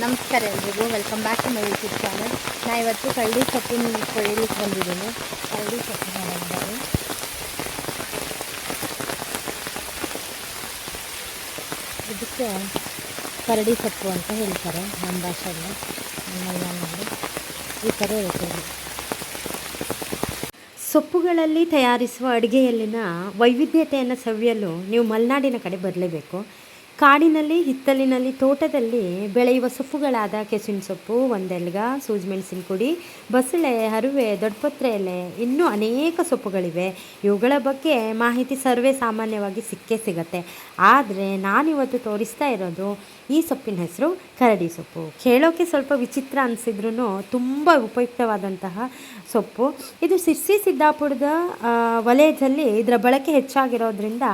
ನಮಸ್ಕಾರ ಎಲ್ರಿಗೂ, welcome back to my YouTube channel. ನಾ ಇವತ್ತು ಕರಡಿ ಸೊಪ್ಪಿನ ಕೊಯ್ಲಿಕ್ಕೆ ಬಂದಿದ್ದೀನಿ. ಕರಡಿ ಸೊಪ್ಪು ಮಾಡಿದ್ದಾರೆ. ಇದಕ್ಕೆ ಕರಡಿ ಸೊಪ್ಪು ಅಂತ ಹೇಳ್ತಾರೆ ನಮ್ಮ ಭಾಷೆಯಲ್ಲಿ, ನಮ್ಮ ಮಲೆನಾಡಿನಲ್ಲಿ ಈ ಥರ ಇರ್ತದೆ. ಸೊಪ್ಪುಗಳಲ್ಲಿ ತಯಾರಿಸುವ ಅಡುಗೆಯಲ್ಲಿನ ವೈವಿಧ್ಯತೆಯನ್ನು ಸವಿಯಲು ನೀವು ಮಲೆನಾಡಿನ ಕಡೆ ಬರಲೇಬೇಕು. ಕಾಡಿನಲ್ಲಿ, ಹಿತ್ತಲಿನಲ್ಲಿ, ತೋಟದಲ್ಲಿ ಬೆಳೆಯುವ ಸೊಪ್ಪುಗಳಾದ ಕೆಸುವಿನ ಸೊಪ್ಪು, ಒಂದೆಲ್ಗ, ಸೂಜಿಮೆಣಸಿನ ಕುಡಿ, ಬಸಳೆ, ಹರುವೆ, ದೊಡ್ಡಪತ್ರೆ ಎಲೆ, ಇನ್ನೂ ಅನೇಕ ಸೊಪ್ಪುಗಳಿವೆ. ಇವುಗಳ ಬಗ್ಗೆ ಮಾಹಿತಿ ಸರ್ವೇ ಸಾಮಾನ್ಯವಾಗಿ ಸಿಕ್ಕೇ ಸಿಗತ್ತೆ. ಆದರೆ ನಾನಿವತ್ತು ತೋರಿಸ್ತಾ ಇರೋದು ಈ ಸೊಪ್ಪಿನ ಹೆಸರು ಕರಡಿ ಸೊಪ್ಪು. ಕೇಳೋಕ್ಕೆ ಸ್ವಲ್ಪ ವಿಚಿತ್ರ ಅನಿಸಿದ್ರೂ ತುಂಬ ಉಪಯುಕ್ತವಾದಂತಹ ಸೊಪ್ಪು. ಇದು ಸಿರ್ಸಿ ಸಿದ್ದಾಪುರದ ವಲಯದಲ್ಲಿ ಇದರ ಬಳಕೆ ಹೆಚ್ಚಾಗಿರೋದ್ರಿಂದ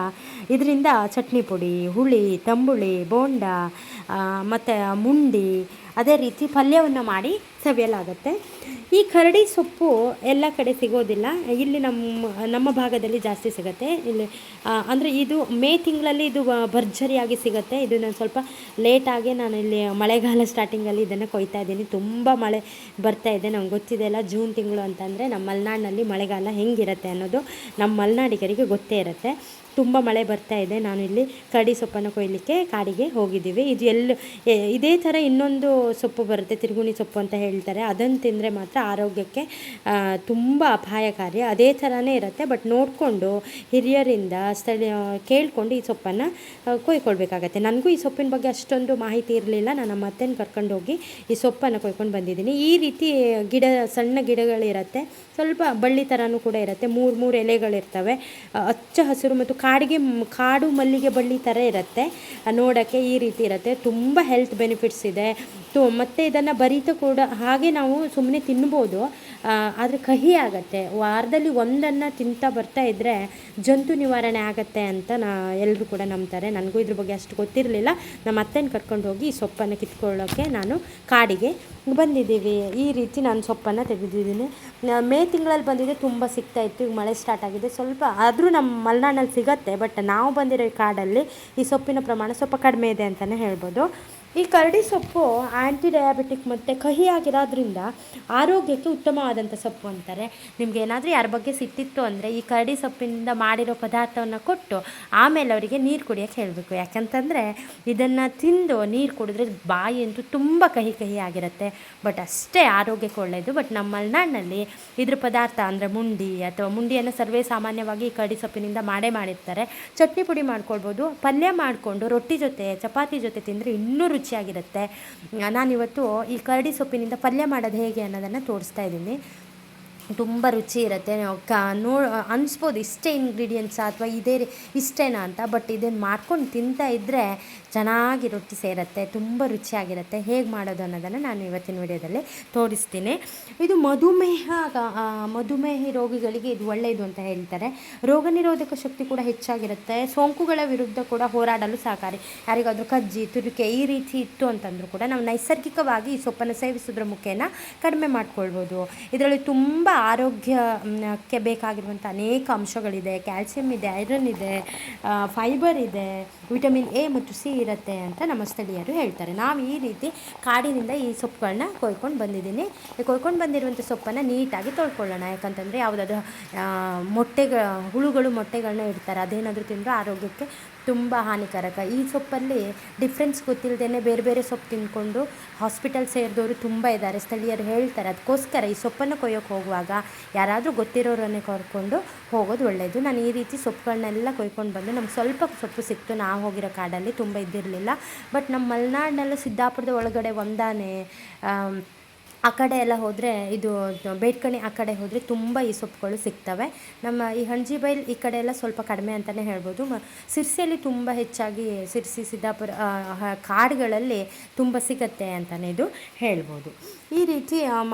ಇದರಿಂದ ಚಟ್ನಿ ಪುಡಿ, ಹುಳಿ, ತಂಬುಳಿ, ಬೋಂಡ ಮತ್ತು ಮುಂಡಿ, ಅದೇ ರೀತಿ ಪಲ್ಯವನ್ನು ಮಾಡಿ ಸವಿಯಲಾಗುತ್ತೆ. ಈ ಕರಡಿ ಸೊಪ್ಪು ಎಲ್ಲ ಕಡೆ ಸಿಗೋದಿಲ್ಲ. ಇಲ್ಲಿ ನಮ್ಮ ಭಾಗದಲ್ಲಿ ಜಾಸ್ತಿ ಸಿಗುತ್ತೆ. ಇಲ್ಲಿ ಅಂದರೆ ಇದು ಮೇ ತಿಂಗಳಲ್ಲಿ ಇದು ಭರ್ಜರಿಯಾಗಿ ಸಿಗುತ್ತೆ. ಇದು ನಾನು ಸ್ವಲ್ಪ ಲೇಟಾಗಿ ನಾನು ಇಲ್ಲಿ ಮಳೆಗಾಲ ಸ್ಟಾರ್ಟಿಂಗಲ್ಲಿ ಇದನ್ನು ಕೊಯ್ತಾ ಇದ್ದೀನಿ. ತುಂಬ ಮಳೆ ಬರ್ತಾ ಇದೆ. ನಮ್ಗೆ ಗೊತ್ತಿದೆ ಅಲ್ಲ, ಜೂನ್ ತಿಂಗಳು ಅಂತಂದರೆ ನಮ್ಮ ಮಲೆನಾಡಿನಲ್ಲಿ ಮಳೆಗಾಲ ಹೆಂಗಿರುತ್ತೆ ಅನ್ನೋದು ನಮ್ಮ ಮಲೆನಾಡಿಗರಿಗೆ ಗೊತ್ತೇ ಇರುತ್ತೆ. ತುಂಬ ಮಳೆ ಬರ್ತಾ ಇದೆ. ನಾನು ಇಲ್ಲಿ ಕರಡಿ ಸೊಪ್ಪನ್ನು ಕೊಯ್ಲಿಕ್ಕೆ ಕಾಡಿಗೆ ಹೋಗಿದ್ದೀವಿ. ಇದು ಇದೇ ಥರ ಇನ್ನೊಂದು ಸೊಪ್ಪು ಬರುತ್ತೆ, ತಿರುಗುಣಿ ಸೊಪ್ಪು ಅಂತ ಹೇಳ್ತಾರೆ. ಅದನ್ನು ತಿಂದರೆ ಮಾತ್ರ ಆರೋಗ್ಯಕ್ಕೆ ತುಂಬ ಅಪಾಯಕಾರಿ. ಅದೇ ಥರನೇ ಇರುತ್ತೆ. ಬಟ್ ನೋಡಿಕೊಂಡು ಹಿರಿಯರಿಂದ ಕೇಳಿಕೊಂಡು ಈ ಸೊಪ್ಪನ್ನು ಕೊಯ್ಕೊಳ್ಬೇಕಾಗತ್ತೆ. ನನಗೂ ಈ ಸೊಪ್ಪಿನ ಬಗ್ಗೆ ಅಷ್ಟೊಂದು ಮಾಹಿತಿ ಇರಲಿಲ್ಲ. ನಾನು ನಮ್ಮ ಅತ್ತೆನ ಕರ್ಕೊಂಡು ಹೋಗಿ ಈ ಸೊಪ್ಪನ್ನು ಕೊಯ್ಕೊಂಡು ಬಂದಿದ್ದೀನಿ. ಈ ರೀತಿ ಸಣ್ಣ ಗಿಡಗಳಿರುತ್ತೆ, ಸ್ವಲ್ಪ ಬಳ್ಳಿ ಥರನೂ ಕೂಡ ಇರುತ್ತೆ. ಮೂರು ಎಲೆಗಳಿರ್ತವೆ, ಹಚ್ಚ ಹಸಿರು ಮತ್ತು ಕಾಡು ಮಲ್ಲಿಗೆ ಬಳ್ಳಿ ಥರ ಇರುತ್ತೆ. ನೋಡೋಕ್ಕೆ ಈ ರೀತಿ ಇರುತ್ತೆ. ತುಂಬ ಹೆಲ್ತ್ ಬೆನಿಫಿಟ್ಸ್ ಇದೆ. ಮತ್ತು ಇದನ್ನು ಬರೀತಾ ಕೂಡ ಹಾಗೆ ನಾವು ಸುಮ್ಮನೆ ತಿನ್ಬೋದು, ಆದರೆ ಕಹಿ ಆಗುತ್ತೆ. ವಾರದಲ್ಲಿ ಒಂದನ್ನು ತಿಂತಾ ಬರ್ತಾ ಇದ್ದರೆ ಜಂತು ನಿವಾರಣೆ ಆಗುತ್ತೆ ಅಂತ ಎಲ್ಲರೂ ಕೂಡ ನಂಬ್ತಾರೆ. ನನಗೂ ಇದ್ರ ಬಗ್ಗೆ ಅಷ್ಟು ಗೊತ್ತಿರಲಿಲ್ಲ. ನಮ್ಮ ಅತ್ತೆನ ಕರ್ಕೊಂಡು ಹೋಗಿ ಈ ಸೊಪ್ಪನ್ನು ಕಿತ್ಕೊಳ್ಳೋಕ್ಕೆ ನಾನು ಕಾಡಿಗೆ ಬಂದಿದ್ದೀವಿ. ಈ ರೀತಿ ನಾನು ಸೊಪ್ಪನ್ನು ತೆಗೆದಿದ್ದೀನಿ. ಮೇ ತಿಂಗಳಲ್ಲಿ ಬಂದಿದ್ದೆ, ತುಂಬ ಸಿಗ್ತಾಯಿತ್ತು. ಈಗ ಮಳೆ ಸ್ಟಾರ್ಟ್ ಆಗಿದೆ ಸ್ವಲ್ಪ, ಆದರೂ ನಮ್ಮ ಮಲೆನಾಡಿನಲ್ಲಿ ಸಿಗತ್ತೆ. ಬಟ್ ನಾವು ಬಂದಿರೋ ಈ ಕಾಡಲ್ಲಿ ಈ ಸೊಪ್ಪಿನ ಪ್ರಮಾಣ ಸ್ವಲ್ಪ ಕಡಿಮೆ ಇದೆ ಅಂತಲೇ ಹೇಳ್ಬೋದು. ಈ ಕರಡಿ ಸೊಪ್ಪು ಆ್ಯಂಟಿ ಡಯಾಬಿಟಿಕ್ ಮತ್ತು ಕಹಿಯಾಗಿರೋದ್ರಿಂದ ಆರೋಗ್ಯಕ್ಕೆ ಉತ್ತಮವಾದಂಥ ಸೊಪ್ಪು ಅಂತಾರೆ. ನಿಮ್ಗೆ ಏನಾದರೂ ಯಾರ ಬಗ್ಗೆ ಸಿಟ್ಟಿತ್ತು ಅಂದರೆ ಈ ಕರಡಿ ಸೊಪ್ಪಿನಿಂದ ಮಾಡಿರೋ ಪದಾರ್ಥವನ್ನು ಕೊಟ್ಟು ಆಮೇಲೆ ಅವರಿಗೆ ನೀರು ಕುಡಿಯೋಕ್ಕೆ ಹೇಳಬೇಕು. ಯಾಕಂತಂದರೆ ಇದನ್ನು ತಿಂದು ನೀರು ಕುಡಿದ್ರೆ ಬಾಯಿ ಅಂತೂ ತುಂಬ ಕಹಿ ಆಗಿರುತ್ತೆ. ಬಟ್ ಅಷ್ಟೇ ಆರೋಗ್ಯಕ್ಕೆ ಒಳ್ಳೆಯದು. ಬಟ್ ನಮ್ಮ ಮಲೆನಾಡಿನಲ್ಲಿ ಇದ್ರ ಪದಾರ್ಥ ಅಂದರೆ ಮುಂಡಿಯನ್ನು ಸರ್ವೇ ಸಾಮಾನ್ಯವಾಗಿ ಈ ಕರಡಿ ಸೊಪ್ಪಿನಿಂದ ಮಾಡಿರ್ತಾರೆ. ಚಟ್ನಿ ಪುಡಿ ಮಾಡ್ಕೊಳ್ಬೋದು, ಪಲ್ಯ ಮಾಡಿಕೊಂಡು ರೊಟ್ಟಿ ಜೊತೆ, ಚಪಾತಿ ಜೊತೆ ತಿಂದರೆ ಇನ್ನೂ ರುಚಿಯಾಗಿರುತ್ತೆ. ನಾನಿವತ್ತು ಈ ಕರಡಿ ಸೊಪ್ಪಿನಿಂದ ಪಲ್ಯ ಮಾಡೋದು ಹೇಗೆ ಅನ್ನೋದನ್ನು ತೋರಿಸ್ತಾ ಇದ್ದೀನಿ. ತುಂಬ ರುಚಿ ಇರುತ್ತೆ. ಅನಿಸ್ಬೋದು ಇಷ್ಟೇ ಇಂಗ್ರೀಡಿಯೆಂಟ್ಸ್ ಅಥವಾ ಇಷ್ಟೇನಾ ಅಂತ. ಬಟ್ ಇದನ್ನು ಮಾಡ್ಕೊಂಡು ತಿಂತಾ ಇದ್ದರೆ ಚೆನ್ನಾಗಿ ರೊಟ್ಟಿ ಸೇರುತ್ತೆ, ತುಂಬ ರುಚಿಯಾಗಿರುತ್ತೆ. ಹೇಗೆ ಮಾಡೋದು ಅನ್ನೋದನ್ನು ನಾನು ಇವತ್ತಿನ ವಿಡಿಯೋದಲ್ಲಿ ತೋರಿಸ್ತೀನಿ. ಇದು ಮಧುಮೇಹ ರೋಗಿಗಳಿಗೆ ಇದು ಒಳ್ಳೆಯದು ಅಂತ ಹೇಳ್ತಾರೆ. ರೋಗ ನಿರೋಧಕ ಶಕ್ತಿ ಕೂಡ ಹೆಚ್ಚಾಗಿರುತ್ತೆ. ಸೋಂಕುಗಳ ವಿರುದ್ಧ ಕೂಡ ಹೋರಾಡಲು ಸಹಕಾರಿ. ಯಾರಿಗಾದರೂ ಕಜ್ಜಿ, ತುರಿಕೆ ಈ ರೀತಿ ಇತ್ತು ಅಂತಂದರೂ ಕೂಡ ನಾವು ನೈಸರ್ಗಿಕವಾಗಿ ಈ ಸೊಪ್ಪನ್ನು ಸೇವಿಸೋದ್ರ ಮುಖೇನ ಕಡಿಮೆ ಮಾಡ್ಕೊಳ್ಬೋದು. ಇದರಲ್ಲಿ ತುಂಬ ಆರೋಗ್ಯಕ್ಕೆ ಬೇಕಾಗಿರುವಂಥ ಅನೇಕ ಅಂಶಗಳಿದೆ. ಕ್ಯಾಲ್ಸಿಯಂ ಇದೆ, ಐರನ್ ಇದೆ, ಫೈಬರ್ ಇದೆ, ವಿಟಮಿನ್ ಎ ಮತ್ತು ಸಿ ಇರುತ್ತೆ ಅಂತ ನಮ್ಮ ಸ್ಥಳೀಯರು ಹೇಳ್ತಾರೆ. ನಾವು ಈ ರೀತಿ ಕಾಡಿನಿಂದ ಈ ಸೊಪ್ಪುಗಳನ್ನ ಕೊಯ್ಕೊಂಡು ಬಂದಿದ್ದೀನಿ. ಕೊಯ್ಕೊಂಡು ಬಂದಿರುವಂಥ ಸೊಪ್ಪನ್ನು ನೀಟಾಗಿ ತೊಳ್ಕೊಳ್ಳೋಣ. ಯಾಕಂತಂದರೆ ಯಾವುದಾದ್ರೂ ಹುಳುಗಳು ಮೊಟ್ಟೆಗಳನ್ನ ಇಡ್ತಾರೆ, ಅದೇನಾದರೂ ತಿಂದರೆ ಆರೋಗ್ಯಕ್ಕೆ ತುಂಬ ಹಾನಿಕಾರಕ. ಈ ಸೊಪ್ಪಲ್ಲಿ ಡಿಫ್ರೆನ್ಸ್ ಗೊತ್ತಿಲ್ಲದೇ ಬೇರೆ ಸೊಪ್ಪು ತಿಂದ್ಕೊಂಡು ಹಾಸ್ಪಿಟಲ್ ಸೇರಿದವರು ತುಂಬ ಇದ್ದಾರೆ, ಸ್ಥಳೀಯರು ಹೇಳ್ತಾರೆ. ಅದಕ್ಕೋಸ್ಕರ ಈ ಸೊಪ್ಪನ್ನು ಕೊಯ್ಯೋಕ್ಕೆ ಹೋಗುವಾಗ ಯಾರಾದರೂ ಗೊತ್ತಿರೋರನ್ನೇ ಕರ್ಕೊಂಡು ಹೋಗೋದು ಒಳ್ಳೆಯದು. ನಾನು ಈ ರೀತಿ ಸೊಪ್ಪುಗಳನ್ನೆಲ್ಲ ಕೊಯ್ಕೊಂಡು ಬಂದು ನಮ್ಗೆ ಸ್ವಲ್ಪ ಸೊಪ್ಪು ಸಿಕ್ತು. ನಾವು ಹೋಗಿರೋ ಕಾಡಲ್ಲಿ ತುಂಬ ಇದ್ದಿರಲಿಲ್ಲ. ಬಟ್ ನಮ್ಮ ಮಲೆನಾಡಿನಲ್ಲೂ ಸಿದ್ದಾಪುರದ ಒಳಗಡೆ ಒಂದಾನೆ ಆ ಕಡೆ ಎಲ್ಲ ಹೋದರೆ, ಇದು ಬೇಡ್ಕಣಿ ಆ ಕಡೆ ಹೋದರೆ ತುಂಬ ಈ ಸೊಪ್ಪುಗಳು ಸಿಗ್ತವೆ. ನಮ್ಮ ಈ ಹಂಜಿಬೈಲ್ ಈ ಕಡೆ ಎಲ್ಲ ಸ್ವಲ್ಪ ಕಡಿಮೆ ಅಂತಲೇ ಹೇಳ್ಬೋದು. ಸಿರ್ಸಿಯಲ್ಲಿ ತುಂಬ ಹೆಚ್ಚಾಗಿ ಸಿರ್ಸಿ, ಸಿದ್ದಾಪುರ ಕಾಡುಗಳಲ್ಲಿ ತುಂಬ ಸಿಗತ್ತೆ ಅಂತಲೇ ಇದು ಹೇಳ್ಬೋದು. ಈ ರೀತಿ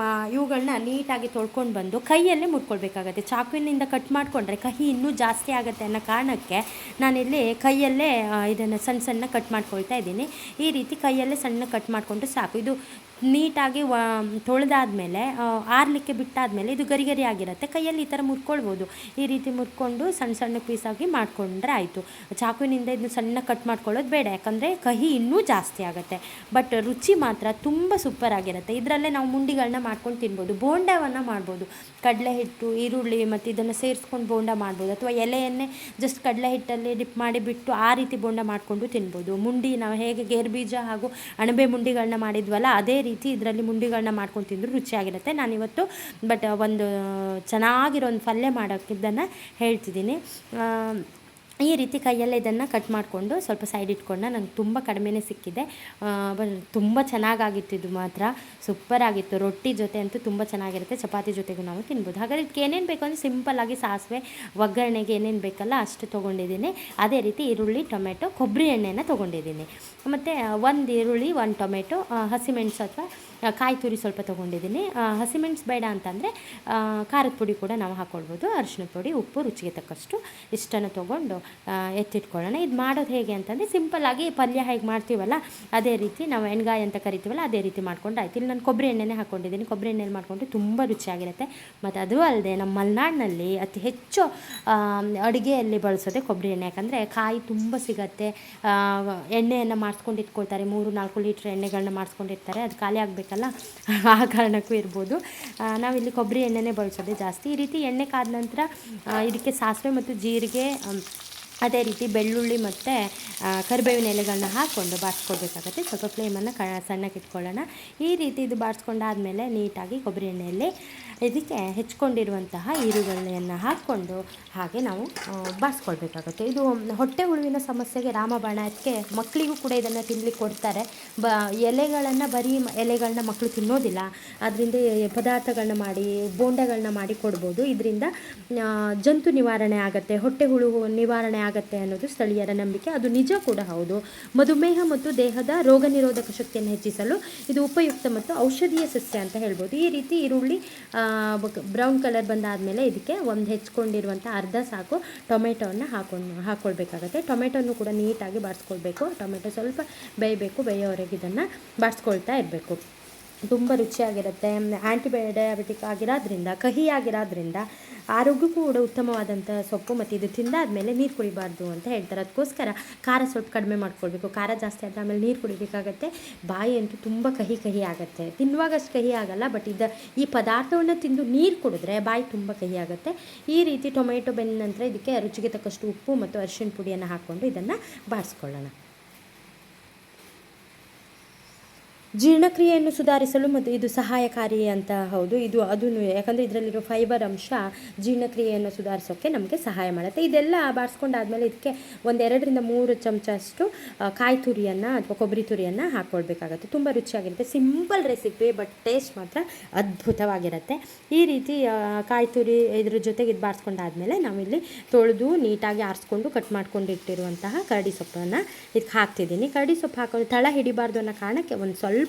ಇವುಗಳನ್ನ ನೀಟಾಗಿ ತೊಳ್ಕೊಂಡು ಬಂದು ಕೈಯಲ್ಲೇ ಮುಟ್ಕೊಳ್ಬೇಕಾಗತ್ತೆ. ಚಾಕುವಿನಿಂದ ಕಟ್ ಮಾಡಿಕೊಂಡ್ರೆ ಕಹಿ ಇನ್ನೂ ಜಾಸ್ತಿ ಆಗುತ್ತೆ ಅನ್ನೋ ಕಾರಣಕ್ಕೆ ನಾನಿಲ್ಲಿ ಕೈಯಲ್ಲೇ ಇದನ್ನು ಸಣ್ಣ ಕಟ್ ಮಾಡ್ಕೊಳ್ತಾ ಇದ್ದೀನಿ. ಈ ರೀತಿ ಕೈಯಲ್ಲೇ ಸಣ್ಣ ಕಟ್ ಮಾಡಿಕೊಂಡ್ರೆ ಸಾಕು. ಇದು ನೀಟಾಗಿ ತೊಳೆದಾದ್ಮೇಲೆ ಆರಲಿಕ್ಕೆ ಬಿಟ್ಟಾದಮೇಲೆ ಇದು ಗರಿ ಗರಿ ಆಗಿರುತ್ತೆ. ಕೈಯಲ್ಲಿ ಈ ಥರ ಮುರ್ಕೊಳ್ಬೋದು. ಈ ರೀತಿ ಮುರ್ಕೊಂಡು ಸಣ್ಣ ಸಣ್ಣ ಪೀಸಾಗಿ ಮಾಡಿಕೊಂಡ್ರೆ ಆಯಿತು. ಚಾಕುವಿನಿಂದ ಇದನ್ನು ಸಣ್ಣ ಕಟ್ ಮಾಡ್ಕೊಳ್ಳೋದು ಬೇಡ, ಯಾಕಂದರೆ ಕಹಿ ಇನ್ನೂ ಜಾಸ್ತಿ ಆಗುತ್ತೆ. ಬಟ್ ರುಚಿ ಮಾತ್ರ ತುಂಬ ಸೂಪರ್ ಆಗಿರುತ್ತೆ. ಇದರಲ್ಲೇ ನಾವು ಮುಂಡಿಗಳನ್ನ ಮಾಡ್ಕೊಂಡು ತಿನ್ಬೋದು. ಬೋಂಡವನ್ನು ಮಾಡ್ಬೋದು. ಕಡಲೆ ಹಿಟ್ಟು, ಈರುಳ್ಳಿ ಮತ್ತು ಇದನ್ನು ಸೇರಿಸ್ಕೊಂಡು ಬೋಂಡ ಮಾಡ್ಬೋದು. ಅಥವಾ ಎಲೆಯನ್ನೇ ಜಸ್ಟ್ ಕಡಲೆ ಹಿಟ್ಟಲ್ಲಿ ಡಿಪ್ ಮಾಡಿ ಬಿಟ್ಟು ಆ ರೀತಿ ಬೋಂಡ ಮಾಡಿಕೊಂಡು ತಿನ್ಬೋದು. ಮುಂಡಿ ನಾವು ಹೇಗೆ ಗೇರುಬೀಜ ಹಾಗೂ ಅಣಬೆ ಮುಂಡಿಗಳನ್ನ ಮಾಡಿದ್ವಲ್ಲ, ಅದೇ ರೀತಿ ಇದರಲ್ಲಿ ಮುಂಡಿಗಳನ್ನ ಮಾಡ್ಕೊಂಡು ತಿಂದರೂ ರುಚಿಯಾಗಿರುತ್ತೆ. ನಾನಿವತ್ತು ಒಂದು ಚೆನ್ನಾಗಿರೋ ಒಂದು ಪಲ್ಯ ಮಾಡೋಕ್ಕಿದ್ದನ್ನು ಹೇಳ್ತಿದ್ದೀನಿ. ಈ ರೀತಿ ಕೈಯಲ್ಲೇ ಇದನ್ನು ಕಟ್ ಮಾಡಿಕೊಂಡು ಸ್ವಲ್ಪ ಸೈಡ್ ಇಟ್ಕೊಂಡು ನಂಗೆ ತುಂಬ ಕಡಿಮೆನೇ ಸಿಕ್ಕಿದೆ. ತುಂಬ ಚೆನ್ನಾಗಾಗಿತ್ತು. ಇದು ಮಾತ್ರ ಸೂಪರಾಗಿತ್ತು. ರೊಟ್ಟಿ ಜೊತೆ ಅಂತೂ ತುಂಬ ಚೆನ್ನಾಗಿರುತ್ತೆ. ಚಪಾತಿ ಜೊತೆಗೂ ನಾವು ತಿನ್ಬೋದು. ಹಾಗಾದ್ರೆ ಇದಕ್ಕೆ ಏನೇನು ಬೇಕು ಅಂದರೆ ಸಿಂಪಲ್ಲಾಗಿ ಸಾಸಿವೆ, ಒಗ್ಗರಣೆಗೆ ಏನೇನು ಬೇಕಲ್ಲ ಅಷ್ಟು ತೊಗೊಂಡಿದ್ದೀನಿ. ಅದೇ ರೀತಿ ಈರುಳ್ಳಿ, ಟೊಮೆಟೊ, ಕೊಬ್ಬರಿ ಎಣ್ಣೆನ ತೊಗೊಂಡಿದ್ದೀನಿ. ಮತ್ತು ಒಂದು ಈರುಳ್ಳಿ, ಒಂದು ಟೊಮೆಟೊ, ಹಸಿಮೆಣಸು ಅಥವಾ ಕಾಯಿ ತುರಿ ಸ್ವಲ್ಪ ತೊಗೊಂಡಿದ್ದೀನಿ. ಹಸಿಮೆಣಸು ಬೇಡ ಅಂತಂದರೆ ಖಾರದ ಪುಡಿ ಕೂಡ ನಾವು ಹಾಕ್ಕೊಳ್ಬೋದು. ಅರಿಶಿನ ಪುಡಿ, ಉಪ್ಪು, ರುಚಿಗೆ ತಕ್ಕಷ್ಟು ಇಷ್ಟನ್ನು ತೊಗೊಂಡು ಎತ್ತಿಟ್ಕೊಳ್ಳೋಣ. ಇದು ಮಾಡೋದು ಹೇಗೆ ಅಂತಂದರೆ ಸಿಂಪಲ್ಲಾಗಿ ಪಲ್ಯ ಹೇಗೆ ಮಾಡ್ತೀವಲ್ಲ ಅದೇ ರೀತಿ, ನಾವು ಎಣ್ಗಾಯಿ ಅಂತ ಕರಿತೀವಲ್ಲ ಅದೇ ರೀತಿ ಮಾಡ್ಕೊಂಡು ಆಯ್ತು. ಇಲ್ಲಿ ನಾನು ಕೊಬ್ಬರಿ ಎಣ್ಣೆನೇ ಹಾಕ್ಕೊಂಡಿದ್ದೀನಿ. ಕೊಬ್ಬರಿ ಎಣ್ಣೆಲಿ ಮಾಡಿಕೊಂಡು ತುಂಬ ರುಚಿಯಾಗಿರುತ್ತೆ. ಮತ್ತು ಅದು ಅಲ್ಲದೆ ನಮ್ಮ ಮಲೆನಾಡಿನಲ್ಲಿ ಅತಿ ಹೆಚ್ಚು ಅಡುಗೆಯಲ್ಲಿ ಬಳಸೋದೆ ಕೊಬ್ಬರಿ ಎಣ್ಣೆ. ಯಾಕಂದರೆ ಕಾಯಿ ತುಂಬ ಸಿಗತ್ತೆ. ಎಣ್ಣೆಯನ್ನು ಮಾಡಿಸ್ಕೊಂಡು ಇಟ್ಕೊಳ್ತಾರೆ. 3-4 ಲೀಟ್ರ್ ಎಣ್ಣೆಗಳನ್ನ ಮಾಡಿಸ್ಕೊಂಡಿರ್ತಾರೆ. ಅದು ಖಾಲಿ ಆಗಬೇಕಲ್ಲ, ಆ ಕಾರಣಕ್ಕೂ ಇರ್ಬೋದು. ನಾವಿಲ್ಲಿ ಕೊಬ್ಬರಿ ಎಣ್ಣೆನೇ ಬಳಸೋದೆ ಜಾಸ್ತಿ. ಈ ರೀತಿ ಎಣ್ಣೆ ಕಾದ ನಂತರ ಇದಕ್ಕೆ ಸಾಸಿವೆ ಮತ್ತು ಜೀರಿಗೆ, ಅದೇ ರೀತಿ ಬೆಳ್ಳುಳ್ಳಿ ಮತ್ತು ಕರಿಬೇವಿನ ಎಲೆಗಳನ್ನ ಹಾಕ್ಕೊಂಡು ಬಾಡಿಸ್ಕೊಳ್ಬೇಕಾಗತ್ತೆ. ಸ್ವಲ್ಪ ಫ್ಲೇಮನ್ನು ಸಣ್ಣಕ್ಕೆ ಇಟ್ಕೊಳ್ಳೋಣ. ಈ ರೀತಿ ಇದು ಬಾಡಿಸ್ಕೊಂಡಾದಮೇಲೆ ನೀಟಾಗಿ ಕೊಬ್ಬರಿ ಎಣ್ಣೆಯಲ್ಲಿ ಇದಕ್ಕೆ ಹೆಚ್ಕೊಂಡಿರುವಂತಹ ಈರುಳ್ಳಿಯನ್ನು ಹಾಕ್ಕೊಂಡು ಹಾಗೆ ನಾವು ಬಾಡಿಸ್ಕೊಳ್ಬೇಕಾಗುತ್ತೆ. ಇದು ಹೊಟ್ಟೆ ಹುಳುವಿನ ಸಮಸ್ಯೆಗೆ ರಾಮಬಾಣ. ಅದಕ್ಕೆ ಮಕ್ಕಳಿಗೂ ಕೂಡ ಇದನ್ನು ತಿನ್ನಲಿಕ್ಕೆ ಕೊಡ್ತಾರೆ. ಎಲೆಗಳನ್ನು ಬರೀ ಎಲೆಗಳನ್ನ ಮಕ್ಕಳು ತಿನ್ನೋದಿಲ್ಲ. ಅದರಿಂದ ಪದಾರ್ಥಗಳನ್ನ ಮಾಡಿ, ಬೋಂಡಗಳನ್ನ ಮಾಡಿ ಕೊಡ್ಬೋದು. ಇದರಿಂದ ಜಂತು ನಿವಾರಣೆ ಆಗುತ್ತೆ, ಹೊಟ್ಟೆ ಹುಳು ನಿವಾರಣೆ ಆಗುತ್ತೆ ಅನ್ನೋದು ಸ್ಥಳೀಯರ ನಂಬಿಕೆ. ಅದು ನಿಜ ಕೂಡ ಹೌದು. ಮಧುಮೇಹ ಮತ್ತು ದೇಹದ ರೋಗ ನಿರೋಧಕ ಶಕ್ತಿಯನ್ನು ಹೆಚ್ಚಿಸಲು ಇದು ಉಪಯುಕ್ತ ಮತ್ತು ಔಷಧೀಯ ಸಸ್ಯ ಅಂತ ಹೇಳ್ಬೋದು. ಈ ರೀತಿ ಈರುಳ್ಳಿ ಬ್ರೌನ್ ಕಲರ್ ಬಂದಾದಮೇಲೆ ಇದಕ್ಕೆ ಒಂದು ಹೆಚ್ಕೊಂಡಿರುವಂಥ ಅರ್ಧ ಸಾಕು ಟೊಮೆಟೊವನ್ನು ಹಾಕ್ಕೊಳ್ಬೇಕಾಗತ್ತೆ. ಟೊಮೆಟೊನ್ನು ಕೂಡ ನೀಟಾಗಿ ಬಾಡಿಸ್ಕೊಳ್ಬೇಕು. ಟೊಮೆಟೊ ಸ್ವಲ್ಪ ಬೇಯಬೇಕು. ಬೇಯೋವರೆಗೆ ಇದನ್ನು ಬಾಡಿಸ್ಕೊಳ್ತಾ ಇರಬೇಕು. ತುಂಬ ರುಚಿಯಾಗಿರುತ್ತೆ. ಆ್ಯಂಟಿಬಯೋಡಯಾಬಿಟಿಕ್ ಆಗಿರೋದ್ರಿಂದ, ಕಹಿ ಆಗಿರೋದ್ರಿಂದ ಆರೋಗ್ಯಕ್ಕೂ ಕೂಡ ಉತ್ತಮವಾದಂಥ ಸೊಪ್ಪು. ಮತ್ತು ಇದು ತಿಂದಾದಮೇಲೆ ನೀರು ಕುಡಿಬಾರ್ದು ಅಂತ ಹೇಳ್ತಾರೆ. ಅದಕ್ಕೋಸ್ಕರ ಖಾರ ಸ್ವಲ್ಪ ಕಡಿಮೆ ಮಾಡ್ಕೊಳ್ಬೇಕು. ಖಾರ ಜಾಸ್ತಿ ಆದರೆ ಆಮೇಲೆ ನೀರು ಕುಡಿಬೇಕಾಗತ್ತೆ. ಬಾಯಿ ಅಂತೂ ತುಂಬ ಕಹಿ ಆಗುತ್ತೆ. ತಿನ್ನುವಾಗ ಅಷ್ಟು ಕಹಿ ಆಗಲ್ಲ, ಬಟ್ ಈ ಪದಾರ್ಥವನ್ನು ತಿಂದು ನೀರು ಕುಡಿದ್ರೆ ಬಾಯಿ ತುಂಬ ಕಹಿ ಆಗುತ್ತೆ. ಈ ರೀತಿ ಟೊಮೆಟೊ ಬೆಂದ ನಂತರ ಇದಕ್ಕೆ ರುಚಿಗೆ ತಕ್ಕಷ್ಟು ಉಪ್ಪು ಮತ್ತು ಅರಿಶಿನ ಪುಡಿಯನ್ನು ಹಾಕ್ಕೊಂಡು ಇದನ್ನು ಬಾಡಿಸ್ಕೊಳ್ಳೋಣ. ಜೀರ್ಣಕ್ರಿಯೆಯನ್ನು ಸುಧಾರಿಸಲು ಮತ್ತು ಇದು ಸಹಾಯಕಾರಿ ಅಂತ ಹೌದು. ಅದನ್ನು ಯಾಕಂದರೆ ಇದರಲ್ಲಿರೋ ಫೈಬರ್ ಅಂಶ ಜೀರ್ಣಕ್ರಿಯೆಯನ್ನು ಸುಧಾರಿಸೋಕ್ಕೆ ನಮಗೆ ಸಹಾಯ ಮಾಡುತ್ತೆ. ಇದೆಲ್ಲ ಬಾಡಿಸ್ಕೊಂಡಾದ್ಮೇಲೆ ಇದಕ್ಕೆ 2-3 ಚಮಚಷ್ಟು ಕಾಯಿ ತುರಿಯನ್ನು ಅಥವಾ ಕೊಬ್ಬರಿ ತುರಿಯನ್ನು ಹಾಕ್ಕೊಳ್ಬೇಕಾಗತ್ತೆ. ತುಂಬ ರುಚಿಯಾಗಿರುತ್ತೆ. ಸಿಂಪಲ್ ರೆಸಿಪಿ, ಬಟ್ ಟೇಸ್ಟ್ ಮಾತ್ರ ಅದ್ಭುತವಾಗಿರುತ್ತೆ. ಈ ರೀತಿ ಕಾಯಿ ತುರಿ ಇದ್ರ ಜೊತೆಗೆ ಇದು ಬಾಡಿಸ್ಕೊಂಡಾದ್ಮೇಲೆ ನಾವಿಲ್ಲಿ ತೊಳೆದು ನೀಟಾಗಿ ಆರಿಸ್ಕೊಂಡು ಕಟ್ ಮಾಡ್ಕೊಂಡು ಇಟ್ಟಿರುವಂತಹ ಕರಡಿ ಸೊಪ್ಪನ್ನು ಇದಕ್ಕೆ ಹಾಕ್ತಿದ್ದೀನಿ. ಕರಡಿ ಸೊಪ್ಪು ಹಾಕೊಂಡು ತಳ ಹಿಡಿಬಾರ್ದು ಅನ್ನೋ ಕಾರಣಕ್ಕೆ ಒಂದು ಸ್ವಲ್ಪ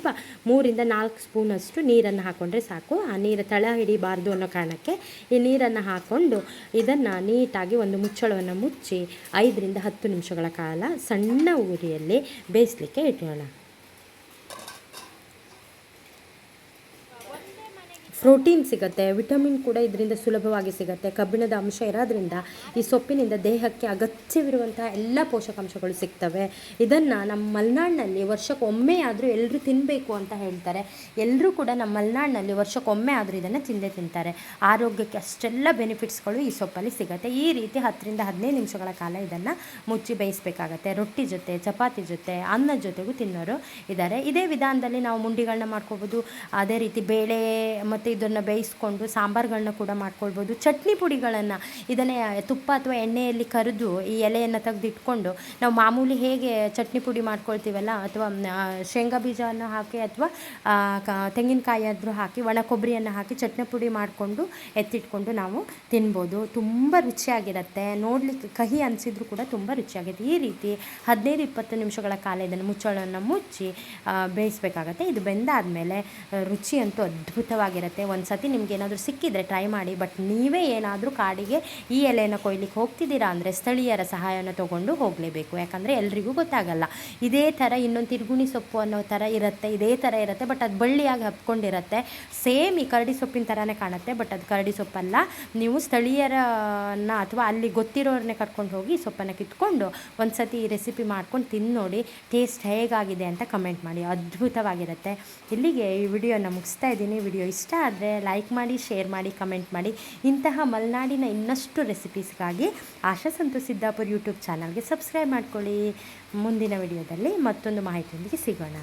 3-4 ಸ್ಪೂನಷ್ಟು ನೀರನ್ನು ಹಾಕ್ಕೊಂಡ್ರೆ ಸಾಕು. ಆ ನೀರು ತಳ ಹಿಡಿಬಾರ್ದು ಅನ್ನೋ ಕಾರಣಕ್ಕೆ ಈ ನೀರನ್ನು ಹಾಕ್ಕೊಂಡು ಇದನ್ನು ನೀಟಾಗಿ ಒಂದು ಮುಚ್ಚಳವನ್ನು ಮುಚ್ಚಿ 5-10 ನಿಮಿಷಗಳ ಕಾಲ ಸಣ್ಣ ಉರಿಯಲ್ಲಿ ಬೇಯಿಸಲಿಕ್ಕೆ ಇಡೋಣ. ಪ್ರೋಟೀನ್ ಸಿಗುತ್ತೆ, ವಿಟಮಿನ್ ಕೂಡ ಇದರಿಂದ ಸುಲಭವಾಗಿ ಸಿಗುತ್ತೆ. ಕಬ್ಬಿಣದ ಅಂಶ ಇರೋದ್ರಿಂದ ಈ ಸೊಪ್ಪಿನಿಂದ ದೇಹಕ್ಕೆ ಅಗತ್ಯವಿರುವಂಥ ಎಲ್ಲ ಪೋಷಕಾಂಶಗಳು ಸಿಗ್ತವೆ. ಇದನ್ನು ನಮ್ಮ ಮಲೆನಾಡಿನಲ್ಲಿ ವರ್ಷಕ್ಕೊಮ್ಮೆ ಆದರೂ ಎಲ್ಲರೂ ತಿನ್ನಬೇಕು ಅಂತ ಹೇಳ್ತಾರೆ. ಎಲ್ಲರೂ ಕೂಡ ನಮ್ಮ ಮಲೆನಾಡಿನಲ್ಲಿ ವರ್ಷಕ್ಕೊಮ್ಮೆ ಆದರೂ ಇದನ್ನು ತಿಂತಾರೆ. ಆರೋಗ್ಯಕ್ಕೆ ಅಷ್ಟೆಲ್ಲ ಬೆನಿಫಿಟ್ಸ್ಗಳು ಈ ಸೊಪ್ಪಲ್ಲಿ ಸಿಗುತ್ತೆ. ಈ ರೀತಿ 10-15 ನಿಮಿಷಗಳ ಕಾಲ ಇದನ್ನು ಮುಚ್ಚಿ ಬೇಯಿಸಬೇಕಾಗತ್ತೆ. ರೊಟ್ಟಿ ಜೊತೆ, ಚಪಾತಿ ಜೊತೆ, ಅನ್ನದ ಜೊತೆಗೂ ತಿನ್ನೋರು ಇದ್ದಾರೆ. ಇದೇ ವಿಧಾನದಲ್ಲಿ ನಾವು ಮುಂಡಿಗಳನ್ನ ಮಾಡ್ಕೋಬೋದು. ಅದೇ ರೀತಿ ಬೇಳೆ ಮತ್ತು ಇದನ್ನು ಬೇಯಿಸ್ಕೊಂಡು ಸಾಂಬಾರುಗಳನ್ನ ಕೂಡ ಮಾಡ್ಕೊಳ್ಬೋದು. ಚಟ್ನಿ ಪುಡಿಗಳನ್ನು ಇದನ್ನೇ ತುಪ್ಪ ಅಥವಾ ಎಣ್ಣೆಯಲ್ಲಿ ಕರಿದು ಈ ಎಲೆಯನ್ನು ತೆಗೆದಿಟ್ಕೊಂಡು ನಾವು ಮಾಮೂಲಿ ಹೇಗೆ ಚಟ್ನಿ ಪುಡಿ ಮಾಡ್ಕೊಳ್ತೀವಲ್ಲ, ಅಥವಾ ಶೇಂಗಾ ಬೀಜವನ್ನು ಹಾಕಿ ಅಥವಾ ತೆಂಗಿನಕಾಯಿ ಆದರೂ ಹಾಕಿ ಒಣ ಕೊಬ್ಬರಿಯನ್ನು ಹಾಕಿ ಚಟ್ನಿ ಪುಡಿ ಮಾಡಿಕೊಂಡು ಎತ್ತಿಟ್ಕೊಂಡು ನಾವು ತಿನ್ಬೋದು. ತುಂಬ ರುಚಿಯಾಗಿರುತ್ತೆ. ನೋಡಲಿಕ್ಕೆ ಕಹಿ ಅನಿಸಿದ್ರು ಕೂಡ ತುಂಬ ರುಚಿಯಾಗಿದೆ. ಈ ರೀತಿ 15-20 ನಿಮಿಷಗಳ ಕಾಲ ಇದನ್ನು ಮುಚ್ಚಳವನ್ನು ಮುಚ್ಚಿ ಬೇಯಿಸಬೇಕಾಗತ್ತೆ. ಇದು ಬೆಂದಾದಮೇಲೆ ರುಚಿ ಅಂತೂ ಅದ್ಭುತವಾಗಿರುತ್ತೆ. ಒಂದು ಸತಿ ನಿಮ್ಗೆ ಏನಾದರೂ ಸಿಕ್ಕಿದರೆ ಟ್ರೈ ಮಾಡಿ. ಬಟ್ ನೀವೇ ಏನಾದರೂ ಕಾಡಿಗೆ ಈ ಎಲೆಯನ್ನು ಕೊಯ್ಲಿಕ್ಕೆ ಹೋಗ್ತಿದ್ದೀರಾ ಅಂದರೆ ಸ್ಥಳೀಯರ ಸಹಾಯನ ತೊಗೊಂಡು ಹೋಗಲೇಬೇಕು. ಯಾಕಂದರೆ ಎಲ್ರಿಗೂ ಗೊತ್ತಾಗಲ್ಲ. ಇದೇ ಥರ ಇನ್ನೊಂದು ತಿರ್ಗುಣಿ ಸೊಪ್ಪು ಅನ್ನೋ ಥರ ಇರುತ್ತೆ, ಇದೇ ಥರ ಇರುತ್ತೆ, ಬಟ್ ಅದು ಬಳ್ಳಿಯಾಗಿ ಹಬ್ಕೊಂಡಿರುತ್ತೆ. ಸೇಮ್ ಈ ಕರಡಿ ಸೊಪ್ಪಿನ ಥರನೇ ಕಾಣುತ್ತೆ, ಬಟ್ ಅದು ಕರಡಿ ಸೊಪ್ಪಲ್ಲ. ನೀವು ಸ್ಥಳೀಯರನ್ನ ಅಥವಾ ಅಲ್ಲಿ ಗೊತ್ತಿರೋರನ್ನೇ ಕರ್ಕೊಂಡು ಹೋಗಿ ಸೊಪ್ಪನ್ನು ಕಿತ್ಕೊಂಡು ಒಂದು ಸತಿ ಈ ರೆಸಿಪಿ ಮಾಡ್ಕೊಂಡು ತಿಂದು ನೋಡಿ. ಟೇಸ್ಟ್ ಹೇಗಾಗಿದೆ ಅಂತ ಕಮೆಂಟ್ ಮಾಡಿ, ಅದ್ಭುತವಾಗಿರುತ್ತೆ. ಇಲ್ಲಿಗೆ ಈ ವಿಡಿಯೋನ ಮುಗಿಸ್ತಾ ಇದ್ದೀನಿ. ವಿಡಿಯೋ ಇಷ್ಟ ಆದರೆ ಲೈಕ್ ಮಾಡಿ, ಶೇರ್ ಮಾಡಿ, ಕಮೆಂಟ್ ಮಾಡಿ. ಇಂತಹ ಮಲೆನಾಡಿನ ಇನ್ನಷ್ಟು ರೆಸಿಪೀಸ್ಗಾಗಿ ಆಶಾ ಸಂತು ಸಿದ್ದಾಪುರ್ ಯೂಟ್ಯೂಬ್ ಚಾನಲ್ಗೆ ಸಬ್ಸ್ಕ್ರೈಬ್ ಮಾಡ್ಕೊಳ್ಳಿ. ಮುಂದಿನ ವಿಡಿಯೋದಲ್ಲಿ ಮತ್ತೊಂದು ಮಾಹಿತಿಯೊಂದಿಗೆ ಸಿಗೋಣ.